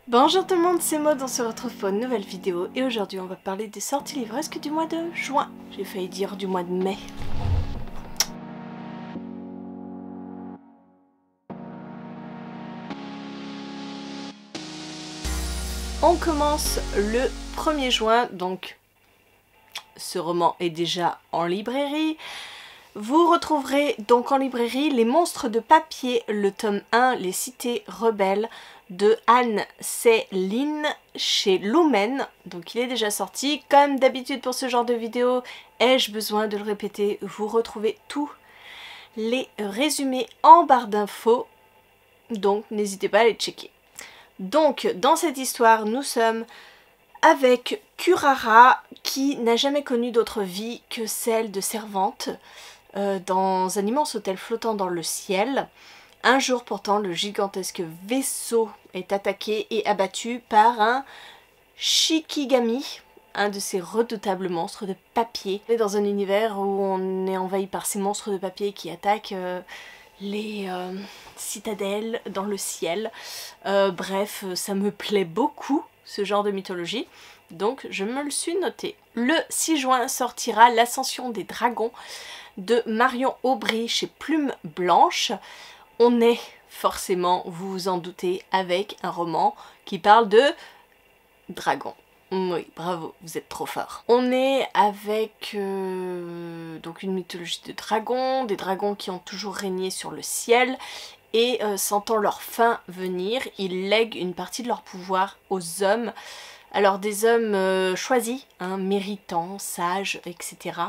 Bonjour tout le monde, c'est Maud, on se retrouve pour une nouvelle vidéo et aujourd'hui on va parler des sorties livresques du mois de juin. J'ai failli dire du mois de mai. On commence le 1er juin, donc ce roman est déjà en librairie. Vous retrouverez donc en librairie Les Monstres de Papier, le tome 1, Les Cités Rebelles, de Anne Céline chez Lumen. Donc il est déjà sorti. Comme d'habitude pour ce genre de vidéo, ai-je besoin de le répéter, vous retrouvez tous les résumés en barre d'infos. Donc n'hésitez pas à les checker. Donc dans cette histoire, nous sommes avec Kurara qui n'a jamais connu d'autre vie que celle de servante dans un immense hôtel flottant dans le ciel. Un jour pourtant, le gigantesque vaisseau est attaqué et abattu par un Shikigami, un de ces redoutables monstres de papier. On est dans un univers où on est envahi par ces monstres de papier qui attaquent les citadelles dans le ciel. Bref, ça me plaît beaucoup, ce genre de mythologie, donc je me le suis noté. Le 6 juin sortira L'Ascension des Dragons de Marion Aubry chez Plume Blanche. On est forcément, vous vous en doutez, avec un roman qui parle de dragons. Oui, bravo, vous êtes trop fort. On est avec donc une mythologie de dragons, des dragons qui ont toujours régné sur le ciel et sentant leur fin venir, ils lèguent une partie de leur pouvoir aux hommes. Alors des hommes choisis, hein, méritants, sages, etc.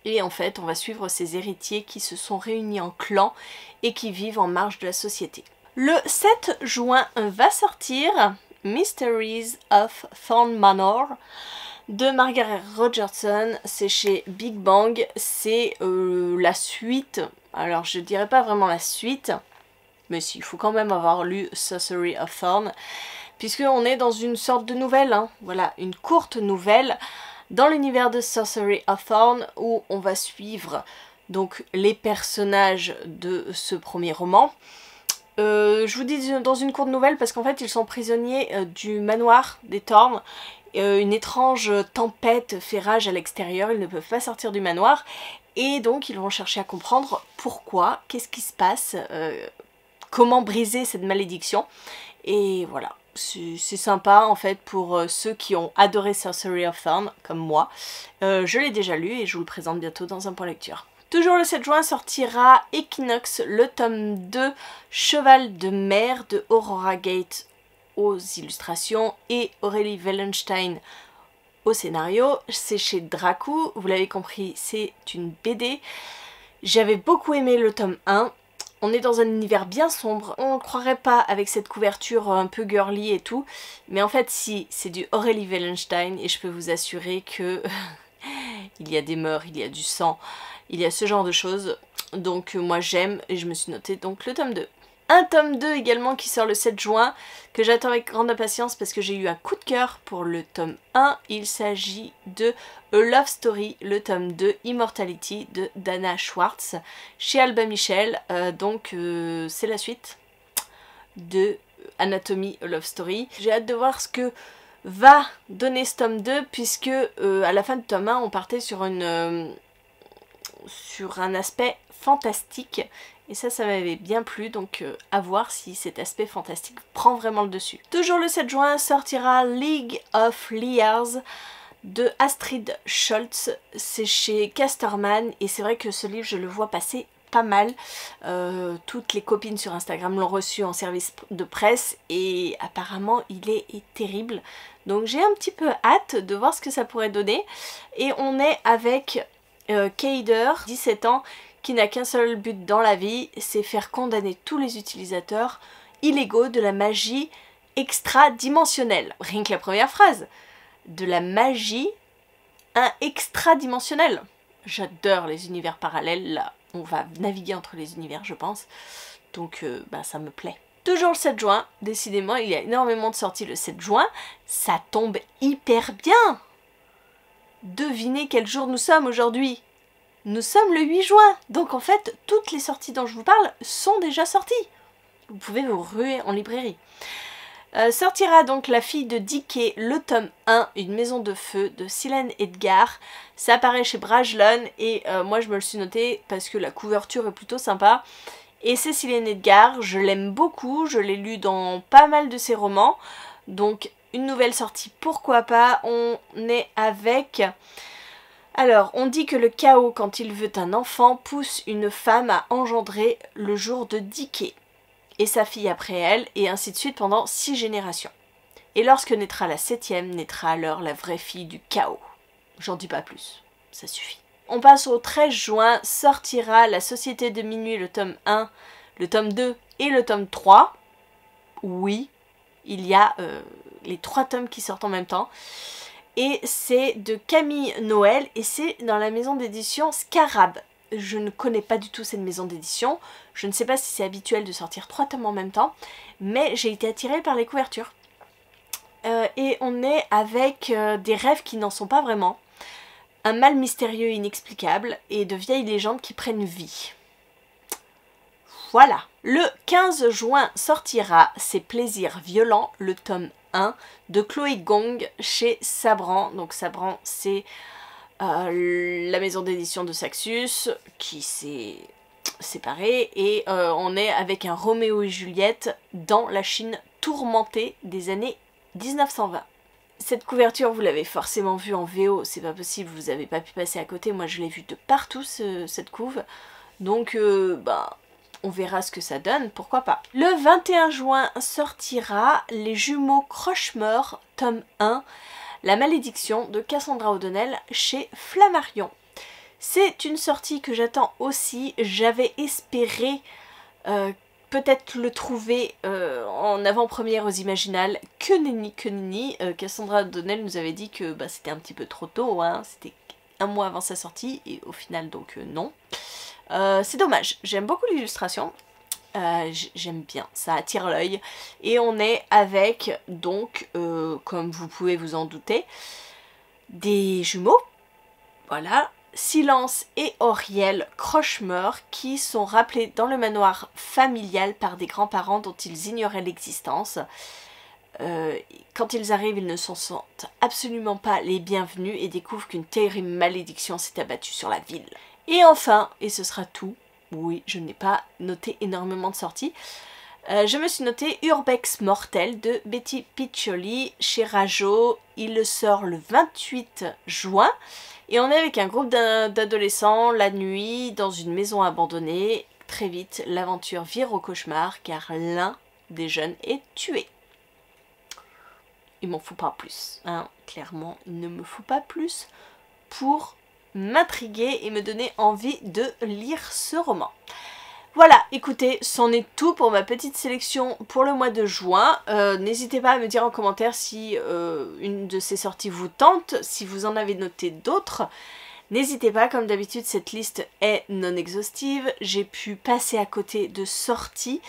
Et en fait, on va suivre ces héritiers qui se sont réunis en clan et qui vivent en marge de la société. Le 7 juin va sortir Mysteries of Thorn Manor de Margaret Rogerson. C'est chez Big Bang. C'est la suite. Alors, je dirais pas vraiment la suite, mais si, il faut quand même avoir lu Sorcery of Thorn, puisqu'on est dans une sorte de nouvelle, hein, voilà, une courte nouvelle dans l'univers de Sorcery of Thorn où on va suivre donc les personnages de ce premier roman. Je vous dis dans une courte nouvelle parce qu'en fait ils sont prisonniers du manoir des Thorn. Une étrange tempête fait rage à l'extérieur, ils ne peuvent pas sortir du manoir et donc ils vont chercher à comprendre pourquoi, qu'est-ce qui se passe, comment briser cette malédiction et voilà. C'est sympa en fait pour ceux qui ont adoré Sorcery of Thorn, comme moi. Je l'ai déjà lu et je vous le présente bientôt dans un point lecture. Toujours le 7 juin sortira Equinox, le tome 2, Cheval de mer de Aurora Gate aux illustrations et Aurélie Wellenstein au scénario. C'est chez Dracou, vous l'avez compris, c'est une BD. J'avais beaucoup aimé le tome 1. On est dans un univers bien sombre, on ne croirait pas avec cette couverture un peu girly et tout, mais en fait si, c'est du Aurélie Wellenstein et je peux vous assurer que il y a des morts, il y a du sang, il y a ce genre de choses, donc moi j'aime et je me suis noté donc le tome 2. Un tome 2 également qui sort le 7 juin, que j'attends avec grande impatience parce que j'ai eu un coup de cœur pour le tome 1. Il s'agit de A Love Story, le tome 2, Immortality de Dana Schwartz, chez Albin Michel. Donc c'est la suite de Anatomy A Love Story. J'ai hâte de voir ce que va donner ce tome 2 puisque à la fin du tome 1 on partait sur un aspect fantastique. Et ça m'avait bien plu, donc à voir si cet aspect fantastique prend vraiment le dessus. Toujours le 7 juin sortira League of Liars de Astrid Scholz. C'est chez Casterman et c'est vrai que ce livre je le vois passer pas mal. Toutes les copines sur Instagram l'ont reçu en service de presse et apparemment il est terrible. Donc j'ai un petit peu hâte de voir ce que ça pourrait donner. Et on est avec Keider, 17 ans, qui n'a qu'un seul but dans la vie, c'est faire condamner tous les utilisateurs illégaux de la magie extra-dimensionnelle. Rien que la première phrase. De la magie extra-dimensionnelle. J'adore les univers parallèles, là. On va naviguer entre les univers, je pense. Donc, ça me plaît. Toujours le 7 juin, décidément, il y a énormément de sorties le 7 juin. Ça tombe hyper bien. Devinez quel jour nous sommes aujourd'hui. Nous sommes le 8 juin, donc en fait, toutes les sorties dont je vous parle sont déjà sorties. Vous pouvez vous ruer en librairie. Sortira donc La fille de Dickey, le tome 1, Une maison de feu de Céline Edgar. Ça apparaît chez Brajlon et moi je me le suis noté parce que la couverture est plutôt sympa. Et c'est Céline Edgar, je l'aime beaucoup, je l'ai lu dans pas mal de ses romans. Donc une nouvelle sortie, pourquoi pas. On est avec... Alors, on dit que le chaos, quand il veut un enfant, pousse une femme à engendrer le jour de Dickey et sa fille après elle, et ainsi de suite pendant 6 générations. Et lorsque naîtra la 7e, naîtra alors la vraie fille du chaos. J'en dis pas plus, ça suffit. On passe au 13 juin, sortira La Société de Minuit, le tome 1, le tome 2 et le tome 3. Oui, il y a les 3 tomes qui sortent en même temps. Et c'est de Camille Noël et c'est dans la maison d'édition Scarab. Je ne connais pas du tout cette maison d'édition. Je ne sais pas si c'est habituel de sortir 3 tomes en même temps. Mais j'ai été attirée par les couvertures. Et on est avec des rêves qui n'en sont pas vraiment. Un mal mystérieux inexplicable et de vieilles légendes qui prennent vie. Voilà. Le 15 juin sortira C'est plaisirs violents, le tome 1 de Chloé Gong chez Sabran. Donc Sabran, c'est la maison d'édition de Saxus qui s'est séparée et on est avec un Roméo et Juliette dans la Chine tourmentée des années 1920. Cette couverture, vous l'avez forcément vue en VO, c'est pas possible, vous n'avez pas pu passer à côté. Moi je l'ai vue de partout cette couve, donc on verra ce que ça donne, pourquoi pas. Le 21 juin sortira Les Jumeaux Croche-Mort, tome 1, La Malédiction de Cassandra O'Donnell chez Flammarion. C'est une sortie que j'attends aussi. J'avais espéré peut-être le trouver en avant-première aux Imaginales. Que nenni. Cassandra O'Donnell nous avait dit que c'était un petit peu trop tôt, hein. C'était un mois avant sa sortie et au final donc non. C'est dommage, j'aime beaucoup l'illustration, j'aime bien, ça attire l'œil. Et on est avec donc, comme vous pouvez vous en douter, des jumeaux, voilà, Silence et Auriel Croche-Mort, qui sont rappelés dans le manoir familial par des grands-parents dont ils ignoraient l'existence. Quand ils arrivent, ils ne s'en sentent absolument pas les bienvenus et découvrent qu'une terrible malédiction s'est abattue sur la ville. Et enfin, et ce sera tout, oui, je n'ai pas noté énormément de sorties, je me suis noté Urbex Mortel de Betty Piccioli chez Rajo. Il sort le 28 juin et on est avec un groupe d'adolescents la nuit dans une maison abandonnée. Très vite, l'aventure vire au cauchemar car l'un des jeunes est tué. Il m'en faut pas plus, hein, clairement, il ne me faut pas plus pour m'intriguer et me donner envie de lire ce roman. Voilà, écoutez, c'en est tout pour ma petite sélection pour le mois de juin. N'hésitez pas à me dire en commentaire si une de ces sorties vous tente, si vous en avez noté d'autres. N'hésitez pas, comme d'habitude, cette liste est non exhaustive. J'ai pu passer à côté de sorties.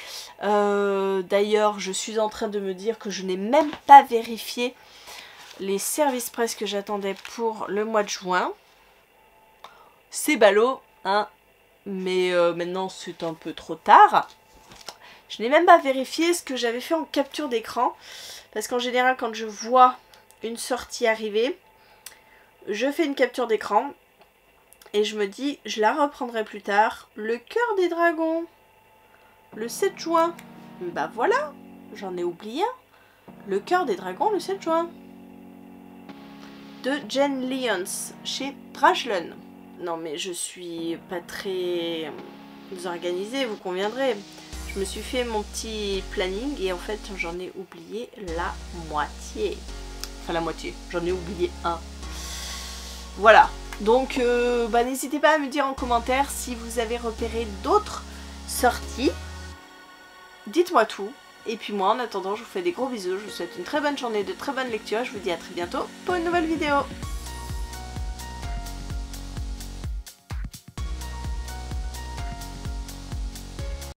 D'ailleurs, je suis en train de me dire que je n'ai même pas vérifié les services presse que j'attendais pour le mois de juin. C'est ballot, hein, mais maintenant c'est un peu trop tard. Je n'ai même pas vérifié ce que j'avais fait en capture d'écran, parce qu'en général quand je vois une sortie arriver, je fais une capture d'écran et je me dis je la reprendrai plus tard. Le cœur des dragons, le 7 juin, bah voilà, j'en ai oublié un. Le cœur des dragons le 7 juin, de Jen Lyons chez Brajlon. Non mais je suis pas très organisée, vous conviendrez. Je me suis fait mon petit planning et en fait j'en ai oublié la moitié. Enfin la moitié, j'en ai oublié un. Voilà, donc n'hésitez pas à me dire en commentaire si vous avez repéré d'autres sorties. Dites-moi tout. Et puis moi en attendant je vous fais des gros bisous, je vous souhaite une très bonne journée, de très bonnes lectures. Je vous dis à très bientôt pour une nouvelle vidéo.